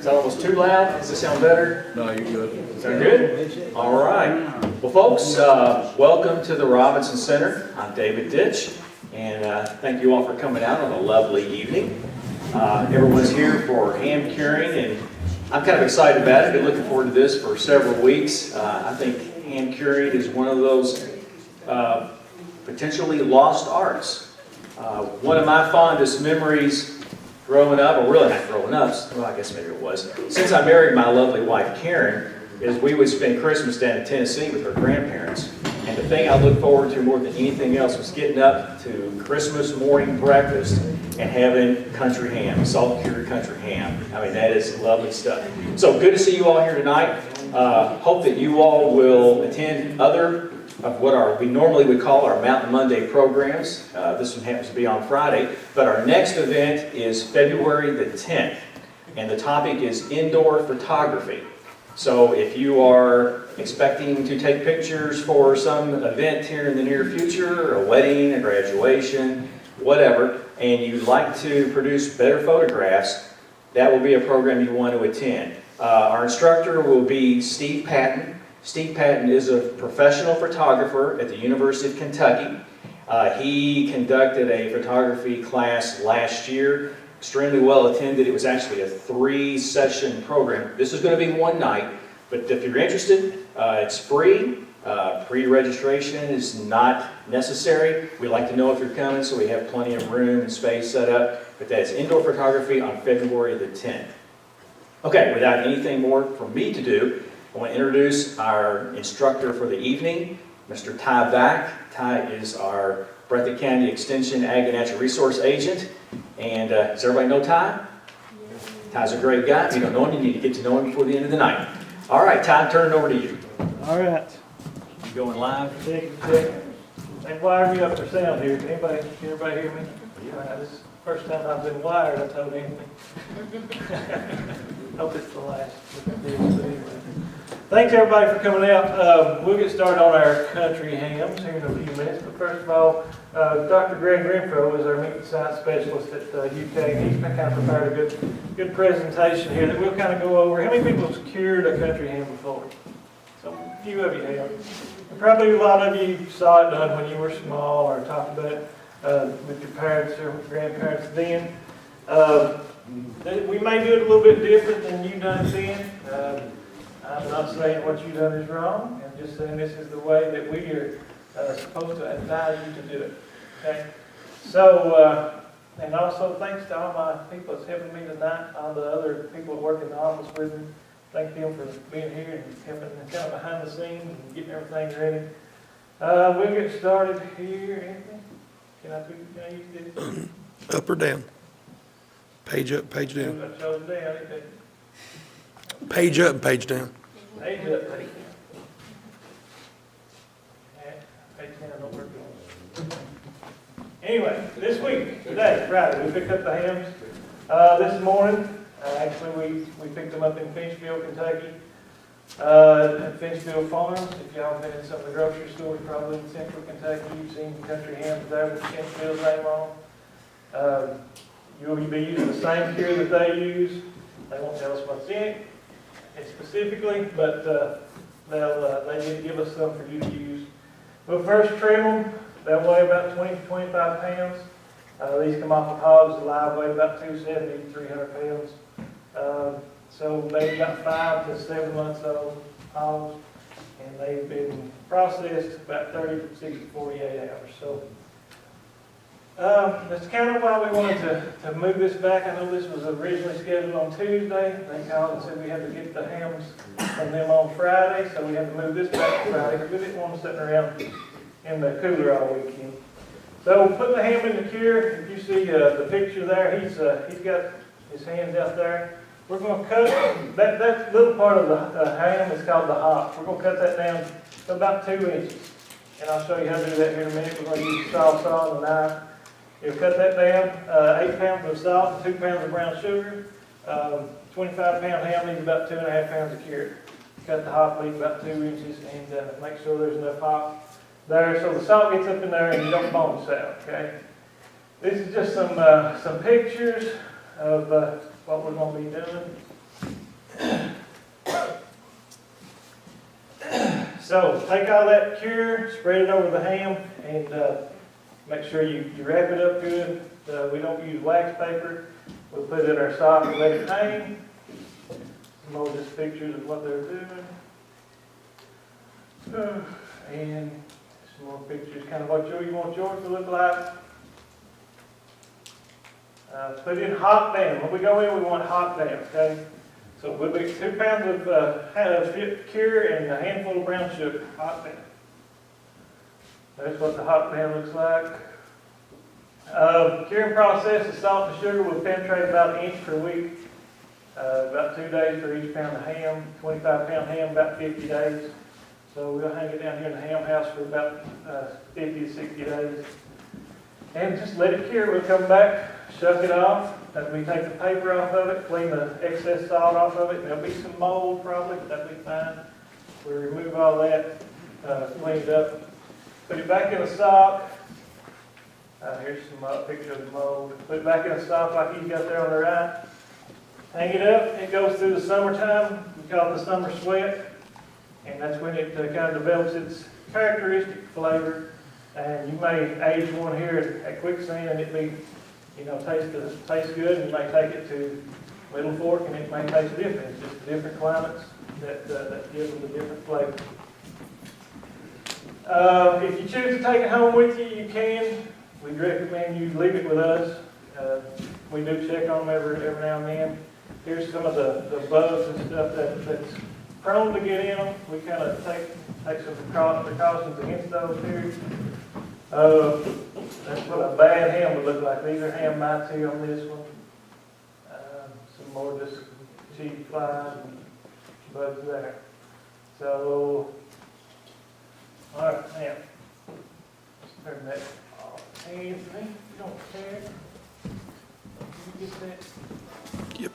Is that almost too loud? Does it sound better? No, you're good. Sound good? All right. Well, folks, welcome to the Robinson Center. I'm David Ditch, and thank you all for coming out on a lovely evening. Everyone's here for ham curing, and I'm kind of excited about it. Been looking forward to this for several weeks. I think ham curing is one of those potentially lost arts. One of my fondest memories growing up, or really not growing up, well, I guess maybe it was, since I married my lovely wife Karen, is we would spend Christmas down in Tennessee with her grandparents. And the thing I looked forward to more than anything else was getting up to Christmas morning breakfast and having country ham, salt-cured country ham. I mean, that is lovely stuff. So good to see you all here tonight. Hope that you all will attend other of what we normally would call our Mountain Monday programs. This one happens to be on Friday, but our next event is February the 10th, and the topic is indoor photography. So if you are expecting to take pictures for some event here in the near future, a wedding, a graduation, whatever, and you'd like to produce better photographs, that will be a program you want to attend. Our instructor will be Steve Patton. Steve Patton is a professional photographer at the University of Kentucky. He conducted a photography class last year, extremely well attended. It was actually a 3-session program. This is going to be one night, but if you're interested, it's free. Pre-registration is not necessary. We like to know if you're coming, so we have plenty of room and space set up. But that is indoor photography on February the 10th. Okay, without anything more for me to do, I want to introduce our instructor for the evening, Mr. Ty Vack. Ty is our Breathitt County Extension Ag and Natural Resource Agent. And does everybody know Ty? Ty's a great guy. If you don't know him, you need to get to know him before the end of the night. All right, Ty, turn it over to you. All right. You going live? Check. They wired me up for sound here. Can everybody hear me? Yeah. This is the first time I've been wired, I told Anthony. Hope it's the last. Thanks everybody for coming out. We'll get started on our country hams here in a few minutes. But first of all, Dr. Greg Renfro is our meat and science specialist at UK. He's kind of prepared a good presentation here that we'll kind of go over. How many people have cured a country ham before? So a few of you have. And probably a lot of you saw it done when you were small or talked about it with your parents or grandparents then. We may do it a little bit different than you done it then. I'm not saying what you've done is wrong. I'm just saying this is the way that we are supposed to advise you to do it. Okay? So, and also thanks to all my people that's helping me tonight, all the other people that work in the office with me. Thank them for being here and helping kind of behind the scenes and getting everything ready. We'll get started here. Anthony, can I use this? Up or down? Page up, page down. I chose it down. Page up and page down. Page up. Page down don't work. Anyway, this week, today, Friday, we picked up the hams. This morning, actually we picked them up in Finchville, Kentucky, at Finchville Farms. If y'all have been in some of the grocery stores, probably in central Kentucky, you've seen country hams there with Finchville's name on. You'll be using the same cure that they use. They won't tell us what's in it specifically, but they did give us some for you to use. We'll first trim them. They'll weigh about 20 to 25 pounds. These come off of hogs. The live weigh about 270 to 300 pounds. So maybe about 5 to 7 months old hogs, and they've been processed about 36 to 48 hours. So that's kind of why we wanted to move this back. I know this was originally scheduled on Tuesday. They called and said we had to get the hams from them on Friday, so we had to move this back to Friday because we didn't want them sitting around in the cooler all weekend. So putting the ham in the cure, if you see the picture there, he's got his hands out there. We're going to cut that little part of the ham is called the hock. We're going to cut that down to about 2 inches, and I'll show you how to do that here in a minute. We're going to use a saw and a knife. You'll cut that down, 8 pounds of salt and 2 pounds of brown sugar. 25-pound ham needs about 2.5 pounds of carrot. Cut the hock leaf about 2 inches and make sure there's enough hock there so the salt gets up in there and you don't bone this out, okay? This is just some pictures of what we're gonna be doing. So, take all that cure, spread it over the ham, and, make sure you wrap it up good. We don't use wax paper. We'll put it in our sock and let it hang. Some more just pictures of what they're doing. And some more pictures, kind of what you want yours to look like. Put in hot down. When we go in, we want hot down, okay? So we'll be 2 pounds of cure and a handful of brown sugar, hot down. That's what the hot down looks like. Curing process, the salt and sugar will penetrate about 1 inch per week. About 2 days for each pound of ham, 25-pound ham, about 50 days. So we'll hang it down here in the ham house for about 50 to 60 days. And just let it cure. We'll come back, shuck it off. We take the paper off of it, clean the excess salt off of it. There'll be some mold probably, but that'll be fine. We remove all that, clean it up. Put it back in a sock. Here's some picture of the mold. Put it back in a sock like you got there on the right. Hang it up. It goes through the summertime. We call it the summer sweat. And that's when it kind of develops its characteristic flavor. And you may age one here at Quicksand and it be, taste good. And you may take it to Middle Fork and it may taste different. It's just different climates that give them the different flavor. If you choose to take it home with you, you can. We'd recommend you leave it with us. We do check on them every now and then. Here's some of the bugs and stuff that's prone to get in them. We kind of take some precautions against those here. That's what a bad ham would look like. These are ham mites here on this one. Some more just cheap flies and bugs there. So, all right, now, let's turn that off. Anthony, you don't care? Can you get that? Yep.